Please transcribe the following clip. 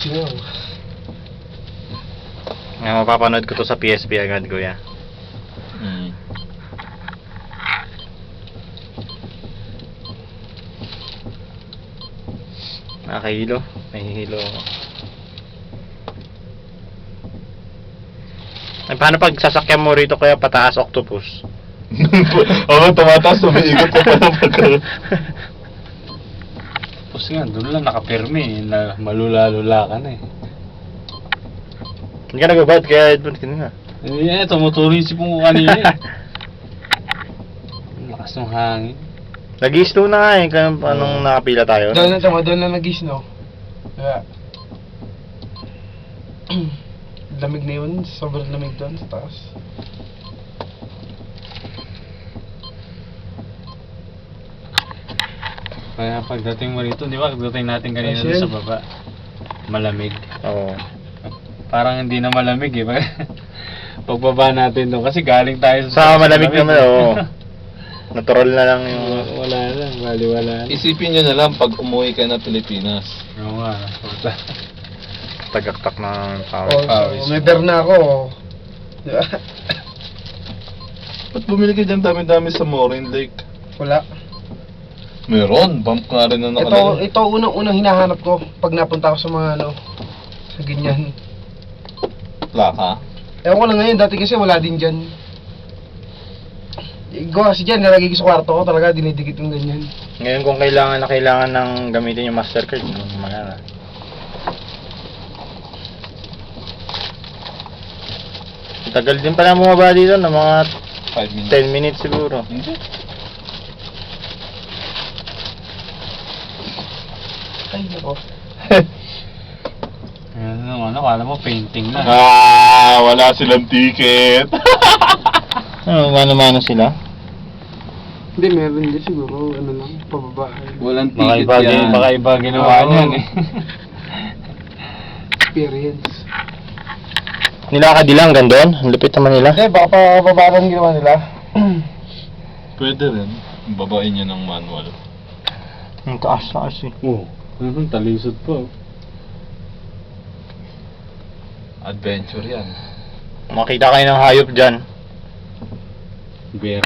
Singaw. Mapapanood ko to sa PSP agad, kuya. Nakahilo. Nahihilo ako. Ay, paano pag sasakyan mo rito kaya pataas octopus? Oo, tumataas, umiikot pa pala pagka. Tapos nga, doon lang nakapirmi, na malula-lula ka na eh. Hindi ka nagabad kaya Edmund kanina. Eh, tumutuloy si Pong kanina eh. Ang lakas ng hangin. Nag-i-snow na nga eh, kaya anong nakapila tayo? Doon na nag-snow. Kaya, lamig na yun, sobrang lamig doon sa taas. Kaya pagdating mo rito, di ba? Pagdating natin kanina Ay, doon sa Sel. baba. Malamig. Oo. Parang hindi na malamig eh. Pagbaba natin doon. Kasi galing tayo Sa malamig naman, oo. Natural na lang yung... Wala lang, wala na. Isipin nyo na lang pag umuwi ka na Pilipinas. Oo nga. Tagaktak na power. So, may bear na ako. Di ba? Ba't bumili ka dyan dami-dami sa Morin Lake? Wala. Meron, bump nga rin na nakalagay. Ito unang hinahanap ko pag napunta ako sa mga sa ganyan. Plaka? Ewan ko lang ngayon, dati kasi wala din dyan. Gawa kasi dyan, nalagay ko sa kwarto ko talaga, dinidikit yung ganyan. Ngayon kung kailangan ng gamitin yung Mastercard, magana. Tagal din pala bumaba dito ng mga 5 minutes. 10 minutes siguro. Hindi. Ay, nako. Ano, kala mo painting na. Wala silang ticket. Ano, mano-mano sila? Hindi, meron din siguro, lang, pababa. Walang Baka iba ginawa Oo. niyan eh. Experience. Nilakad nila hanggang doon? Ang lupit naman nila. Hindi, baka pababa lang ginawa nila. Pwede rin. Babain nyo ng manual. Ang taas eh. Oo. Talisod po. Adventure yan. Makita kayo ng hayop dyan. Bear.